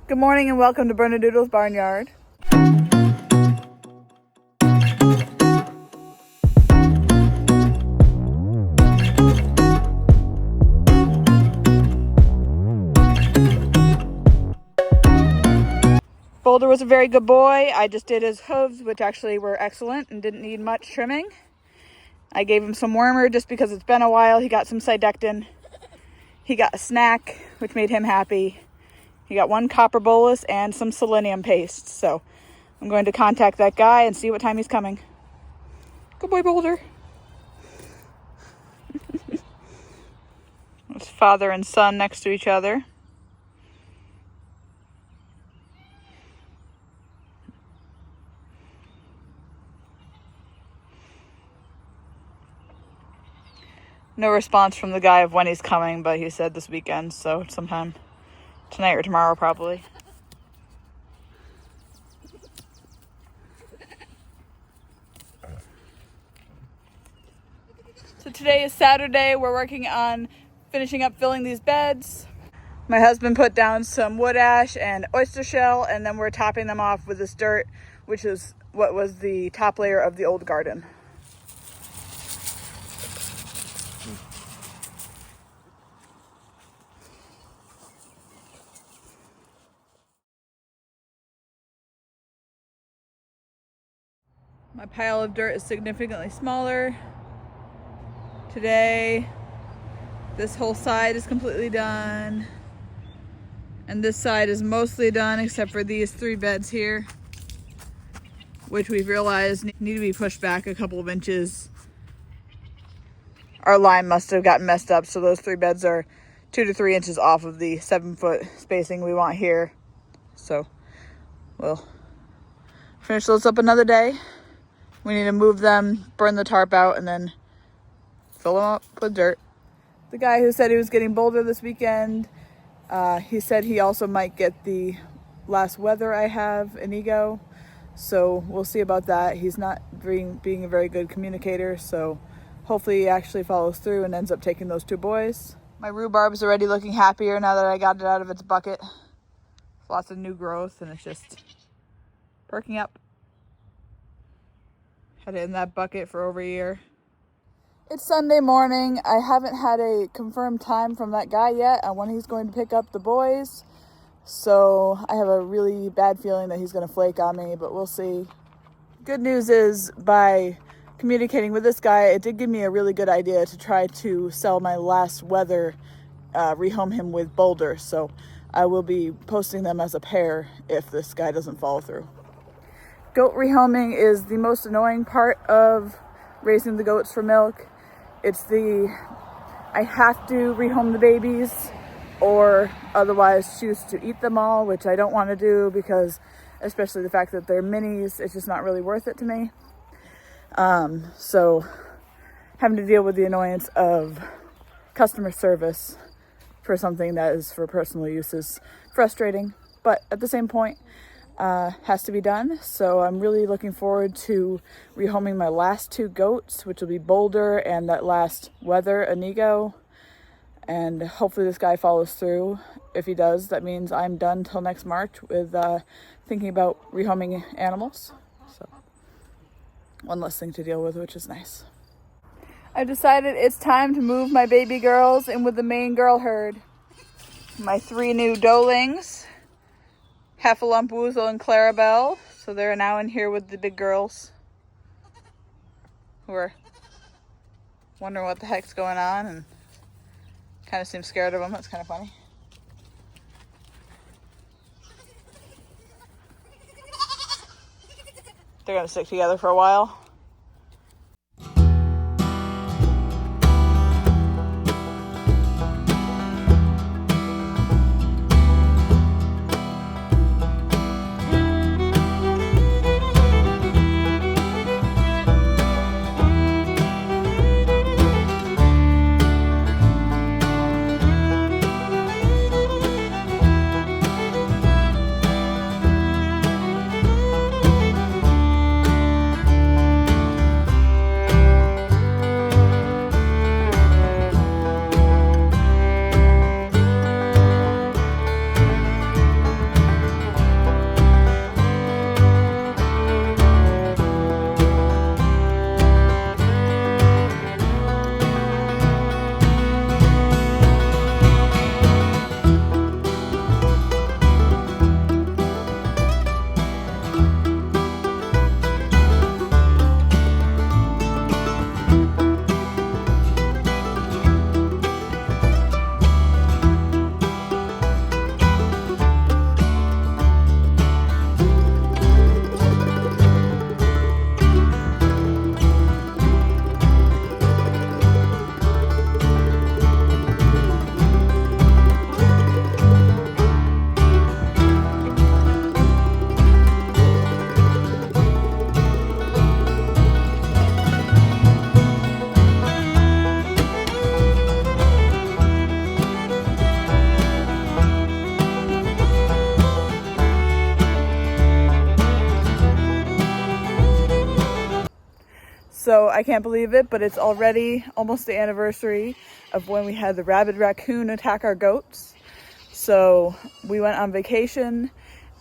Good morning and welcome to Bernadoodle's Barnyard. Boulder was a very good boy. I just did his hooves, which actually were excellent and didn't need much trimming. I gave him some wormer just because it's been a while. He got some Cydectin. He got a snack, which made him happy. He got one copper bolus and some selenium paste. So I'm going to contact that guy and see what time he's coming. Good boy, Boulder. It's father and son next to each other. No response from the guy of when he's coming, but he said this weekend, so sometime tonight or tomorrow probably. So today is Saturday. We're working on finishing up filling these beds. My husband put down some wood ash and oyster shell, and then we're topping them off with this dirt, which is what was the top layer of the old garden. My pile of dirt is significantly smaller. Today, this whole side is completely done. And this side is mostly done except for these 3 beds here, which we've realized need to be pushed back a couple of inches. Our line must have gotten messed up, so those 3 beds are 2 to 3 inches off of the 7-foot spacing we want here. So we'll finish those up another day. We need to move them, burn the tarp out, and then fill them up with dirt. The guy who said he was getting Boulder this weekend, he said he also might get the last weather I have, Inigo. So we'll see about that. He's not being a very good communicator, so hopefully he actually follows through and ends up taking those 2 boys. My rhubarb's already looking happier now that I got it out of its bucket. Lots of new growth, and it's just perking up. Had it in that bucket for over a year. It's Sunday morning. I haven't had a confirmed time from that guy yet on when he's going to pick up the boys. So I have a really bad feeling that he's going to flake on me, but we'll see. Good news is, by communicating with this guy, it did give me a really good idea to try to sell my last weather, rehome him with Boulder. So I will be posting them as a pair if this guy doesn't follow through. Goat rehoming is the most annoying part of raising the goats for milk. I have to rehome the babies or otherwise choose to eat them all, which I don't want to do because, especially the fact that they're minis, it's just not really worth it to me. So having to deal with the annoyance of customer service for something that is for personal use is frustrating, but at the same point, has to be done. So I'm really looking forward to rehoming my last 2 goats, which will be Boulder and that last weather, Inigo. And hopefully this guy follows through. If he does, that means I'm done till next March with thinking about rehoming animals. So one less thing to deal with, which is nice. I've decided it's time to move my baby girls in with the main girl herd. My 3 new doelings, Heffalump, Woozle, and Clarabelle. So they're now in here with the big girls who are wondering what the heck's going on and kind of seem scared of them. That's kind of funny. They're going to stick together for a while. So I can't believe it, but it's already almost the anniversary of when we had the rabid raccoon attack our goats. So we went on vacation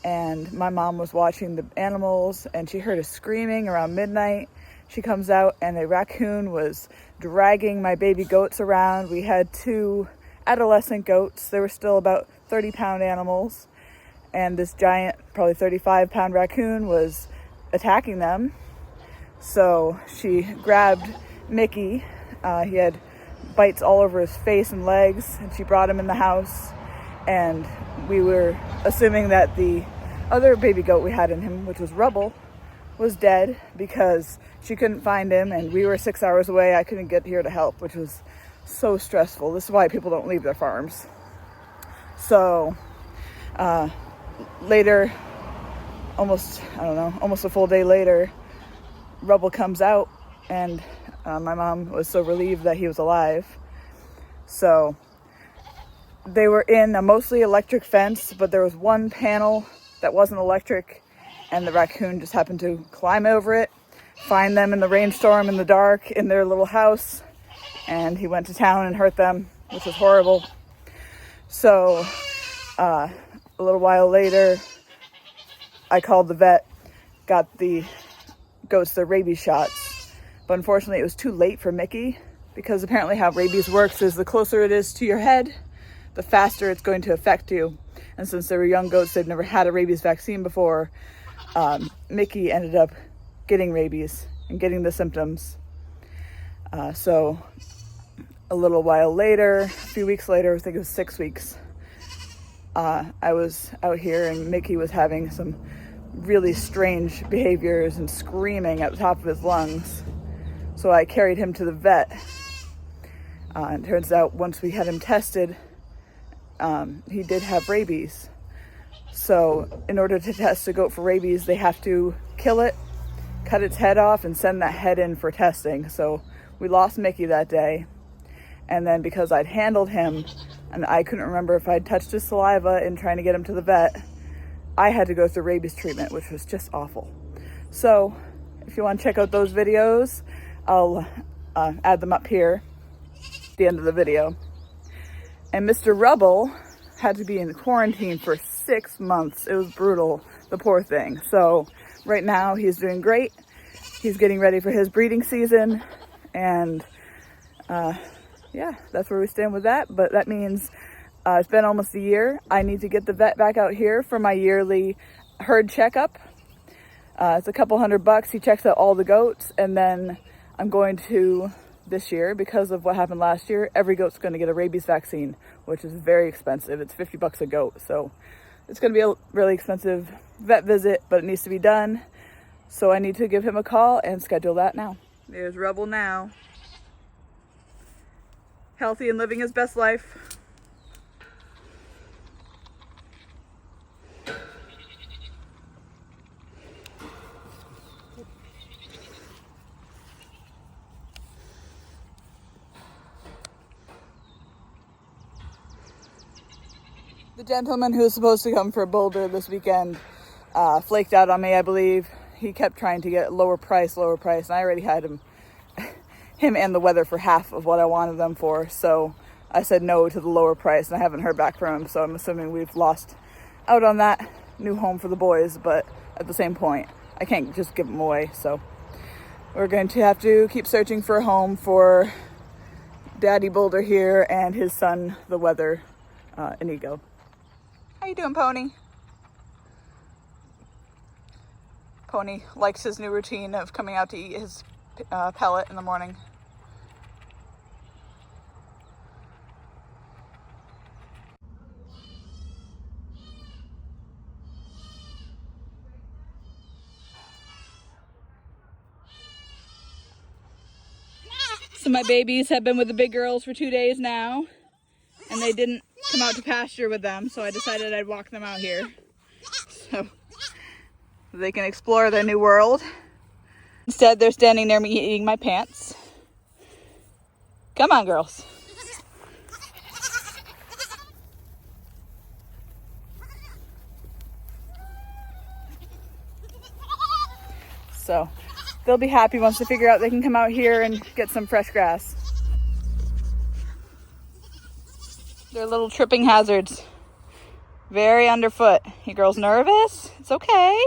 and my mom was watching the animals and she heard a screaming around midnight. She comes out and a raccoon was dragging my baby goats around. We had 2 adolescent goats. They were still about 30-pound animals. And this giant, probably 35-pound raccoon was attacking them. So she grabbed Mickey. He had bites all over his face and legs, and she brought him in the house. And we were assuming that the other baby goat we had in him, which was Rubble, was dead because she couldn't find him, and we were 6 hours away. I couldn't get here to help, which was so stressful. This is why people don't leave their farms. So later, almost a full day later, Rubble comes out, and my mom was so relieved that he was alive. So they were in a mostly electric fence, but there was one panel that wasn't electric, and the raccoon just happened to climb over it, find them in the rainstorm in the dark in their little house, and he went to town and hurt them, which was horrible. So a little while later, I called the vet, got the goats their rabies shots, but unfortunately it was too late for Mickey, because apparently how rabies works is the closer it is to your head, the faster it's going to affect you. And since they were young goats, they've never had a rabies vaccine before. Mickey ended up getting rabies and getting the symptoms. So a little while later, a few weeks later, I think it was 6 weeks, I was out here and Mickey was having some really strange behaviors and screaming at the top of his lungs. So I carried him to the vet. And it turns out once we had him tested, he did have rabies. So in order to test a goat for rabies, they have to kill it, cut its head off, and send that head in for testing. So we lost Mickey that day. And then because I'd handled him and I couldn't remember if I'd touched his saliva in trying to get him to the vet, I had to go through rabies treatment, which was just awful. So if you want to check out those videos, I'll add them up here at the end of the video. And Mr. Rubble had to be in quarantine for 6 months. It was brutal, the poor thing. So right now he's doing great. He's getting ready for his breeding season. And yeah, that's where we stand with that. But that means it's been almost a year. I need to get the vet back out here for my yearly herd checkup. It's a couple $100. He checks out all the goats. And then I'm going to, this year, because of what happened last year, every goat's going to get a rabies vaccine, which is very expensive. It's $50 a goat. So it's going to be a really expensive vet visit, but it needs to be done. So I need to give him a call and schedule that now. There's Rubble now. Healthy and living his best life. The gentleman who was supposed to come for Boulder this weekend flaked out on me, I believe. He kept trying to get lower price, and I already had him and the weather for half of what I wanted them for. So I said no to the lower price, and I haven't heard back from him. So I'm assuming we've lost out on that new home for the boys. But at the same point, I can't just give them away. So we're going to have to keep searching for a home for Daddy Boulder here and his son, the weather, Inigo. How you doing, Pony? Pony likes his new routine of coming out to eat his pellet in the morning. So my babies have been with the big girls for 2 days now, and they didn't come out to pasture with them, so I decided I'd walk them out here so they can explore their new world. Instead, they're standing near me eating my pants. Come on, girls. So they'll be happy once they figure out they can come out here and get some fresh grass. They're little tripping hazards. Very underfoot. You girls nervous? It's okay.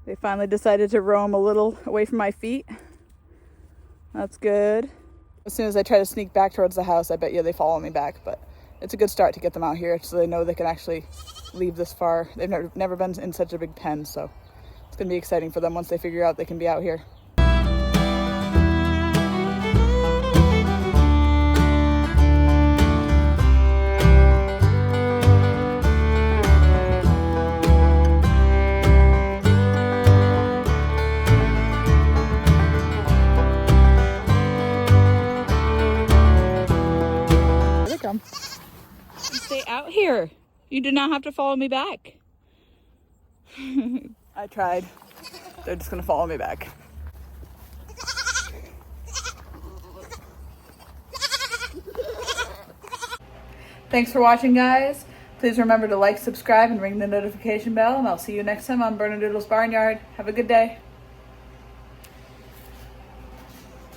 They finally decided to roam a little away from my feet. That's good. As soon as I try to sneak back towards the house, I bet you they follow me back, but it's a good start to get them out here so they know they can actually leave this far. They've never been in such a big pen, so it's going to be exciting for them once they figure out they can be out here. Stay out here. You do not have to follow me back. I tried. They're just gonna follow me back. Thanks for watching, guys. Please remember to like, subscribe, and ring the notification bell, and I'll see you next time on Bernadoodle's Barnyard. Have a good day.